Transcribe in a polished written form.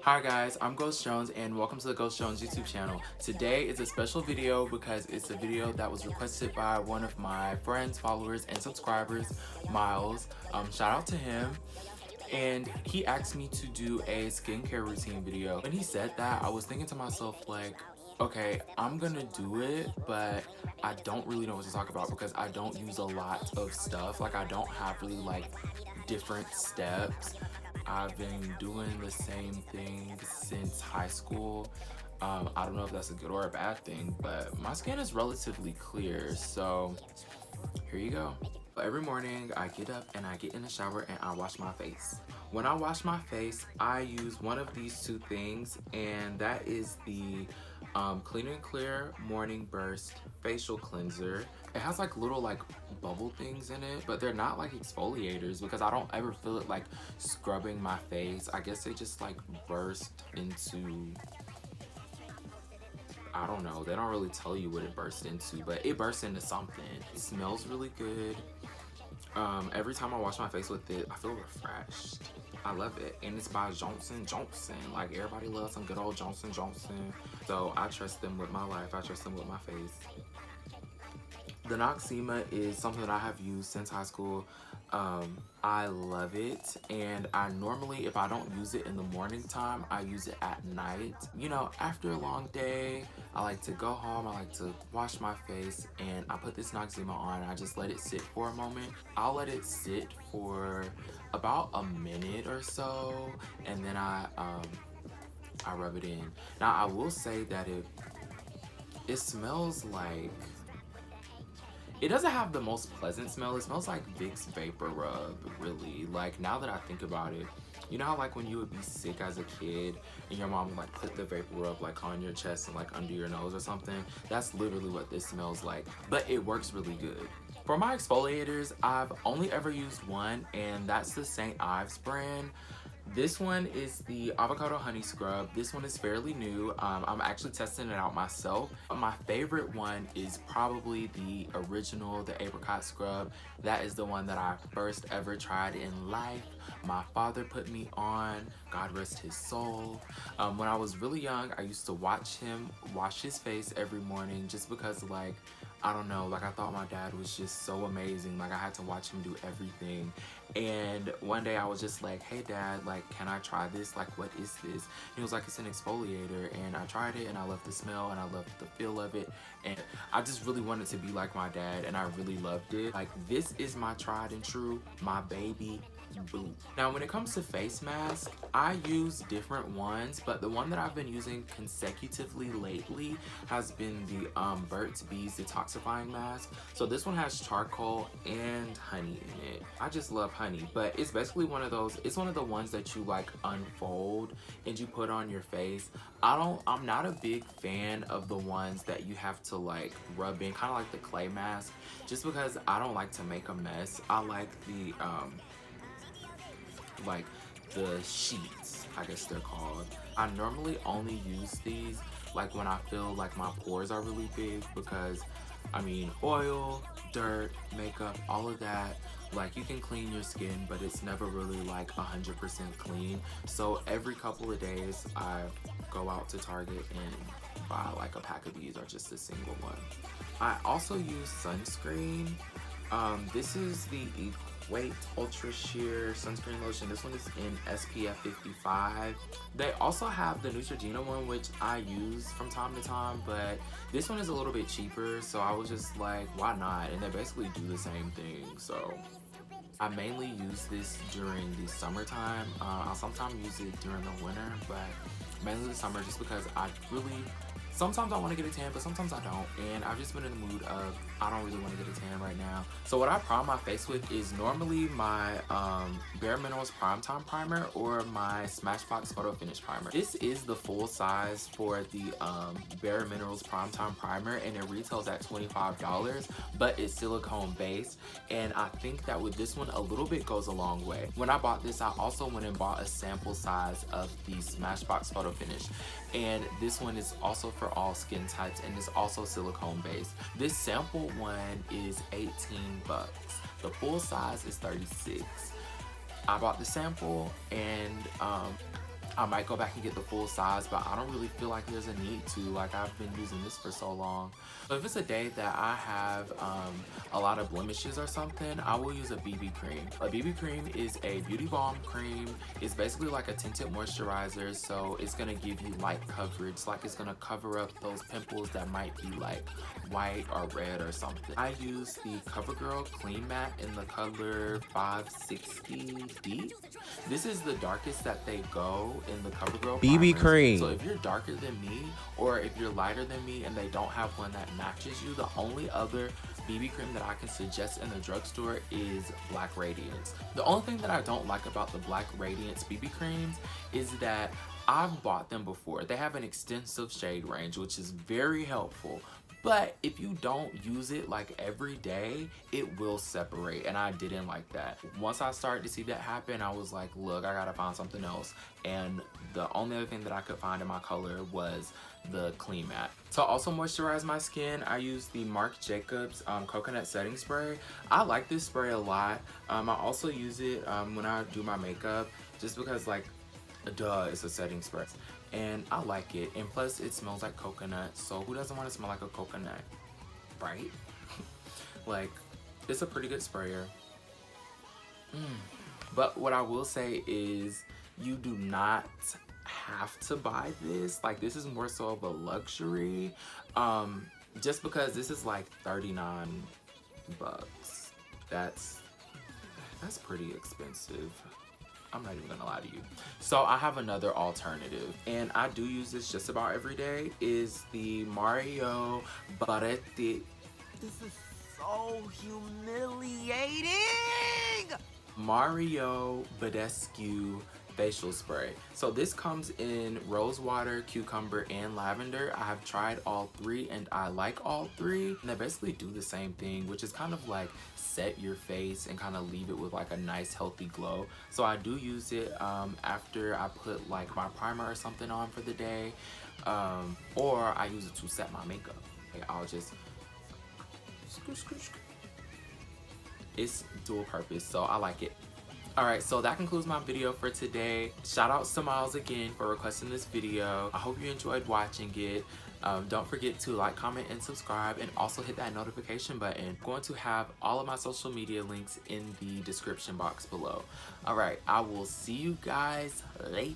Hi guys, I'm Ghost Jones and welcome to the Ghost Jones YouTube channel. Today is a special video because it's a video that was requested by one of my friends, followers, and subscribers, Miles. Shout out to him. And he asked me to do a skincare routine video. When he said that, I was thinking to myself like, okay, I'm gonna do it, but I don't really know what to talk about because I don't use a lot of stuff. Like I don't have really like different steps. I've been doing the same thing since high school. I don't know if that's a good or a bad thing, but my skin is relatively clear, so here you go. Every morning I get up and I get in the shower and I wash my face. When I wash my face, I use one of these two things, and that is the Clean and Clear Morning Burst Facial Cleanser. It has like little like bubble things in it, but they're not like exfoliators because I don't ever feel it like scrubbing my face. I guess they just like burst into, I don't know, they don't really tell you what it bursts into, but it bursts into something. It smells really good. Every time I wash my face with it, I feel refreshed. I love it, and it's by Johnson & Johnson. Like everybody loves some good old Johnson & Johnson, so I trust them with my life. I trust them with my face. The Noxzema is something that I have used since high school. I love it, and I normally, if I don't use it in the morning time, I use it at night. You know, after a long day, I like to go home, I like to wash my face, and I put this Noxzema on, and I just let it sit for a moment. I'll let it sit for about a minute or so, and then I rub it in. Now, I will say that it smells like, it doesn't have the most pleasant smell. It smells like Vicks Vapor Rub, really. Like, now that I think about it, you know how like when you would be sick as a kid and your mom would like put the Vapor Rub like on your chest and like under your nose or something? That's literally what this smells like, but it works really good. For my exfoliators, I've only ever used one, and that's the St. Ives brand. This one is the Avocado Honey Scrub. This one is fairly new. I'm actually testing it out myself. My favorite one is probably the original, the Apricot Scrub. That is the one that I first ever tried in life. My father put me on, God rest his soul. When I was really young, I used to watch him wash his face every morning just because, like, I don't know, like I thought my dad was just so amazing. Like I had to watch him do everything. And one day I was just like, hey dad, like can I try this? Like what is this? And he was like, it's an exfoliator. And I tried it and I loved the smell and I loved the feel of it. And I just really wanted to be like my dad, and I really loved it. Like this is my tried and true, my baby boo. Now when it comes to face masks, I use different ones, but the one that I've been using consecutively lately has been the Burt's Bees detoxifying mask. So this one has charcoal and honey in it. I just love honey, but it's basically one of those, it's one of the ones that you like unfold and you put on your face. I'm not a big fan of the ones that you have to like rub in, kind of like the clay mask, just because I don't like to make a mess. I like the sheets, I guess they're called. I normally only use these like when I feel like my pores are really big, because I mean oil, dirt, makeup, all of that, like you can clean your skin, but it's never really like 100% clean. So every couple of days I go out to Target and buy like a pack of these or just a single one. I also use sunscreen. This is the Equate Ultra Sheer Sunscreen Lotion. This one is in SPF 55. They also have the Neutrogena one, which I use from time to time, but this one is a little bit cheaper, so I was just like, why not? And they basically do the same thing, so I mainly use this during the summertime. I'll sometimes use it during the winter, but mainly the summer, just because sometimes I want to get a tan, but sometimes I don't. And I've just been in the mood of, I don't really want to get a tan right now. So what I prime my face with is normally my Bare Minerals Primetime Primer or my Smashbox Photo Finish Primer. This is the full size for the Bare Minerals Primetime Primer, and it retails at $25, but it's silicone based. And I think that with this one, a little bit goes a long way. When I bought this, I also went and bought a sample size of the Smashbox Photo Finish. And this one is also for all skin types, and it's also silicone based. This sample one is 18 bucks. The full size is 36. I bought the sample, and I might go back and get the full size, but I don't really feel like there's a need to. Like, I've been using this for so long. So if it's a day that I have a lot of blemishes or something, I will use a BB cream. A BB cream is a beauty balm cream. It's basically like a tinted moisturizer, so it's gonna give you light coverage. Like, it's gonna cover up those pimples that might be like white or red or something. I use the CoverGirl Clean Matte in the color 560 Deep. This is the darkest that they go in the CoverGirl BB primers. cream. So if you're darker than me, or if you're lighter than me and they don't have one that matches you, the only other BB cream that I can suggest in the drugstore is Black Radiance. The only thing that I don't like about the Black Radiance BB creams is that I've bought them before. They have an extensive shade range, which is very helpful. But if you don't use it like every day, it will separate, and I didn't like that. Once I started to see that happen, I was like, look, I gotta find something else. And the only other thing that I could find in my color was the Clean Matte. To also moisturize my skin, I use the Marc Jacobs Coconut Setting Spray. I like this spray a lot. I also use it when I do my makeup, just because, like, duh, it's a setting spray. And I like it, and plus it smells like coconut, so who doesn't want to smell like a coconut, right? Like, it's a pretty good sprayer. But what I will say is, you do not have to buy this. Like, this is more so of a luxury, just because this is like 39 bucks. That's pretty expensive. I'm not even gonna lie to you. So I have another alternative, and I do use this just about every day, is the Mario Baretti. This is so humiliating! Mario Badescu facial spray. So this comes in rose water, cucumber, and lavender. I have tried all three and I like all three. And they basically do the same thing, which is kind of like set your face and kind of leave it with like a nice healthy glow. So I do use it after I put like my primer or something on for the day, or I use it to set my makeup. Okay, I'll just it's dual purpose, so I like it. Alright, so that concludes my video for today. Shout out to Miles again for requesting this video. I hope you enjoyed watching it. Don't forget to like, comment, and subscribe, and also hit that notification button. I'm going to have all of my social media links in the description box below. Alright, I will see you guys later.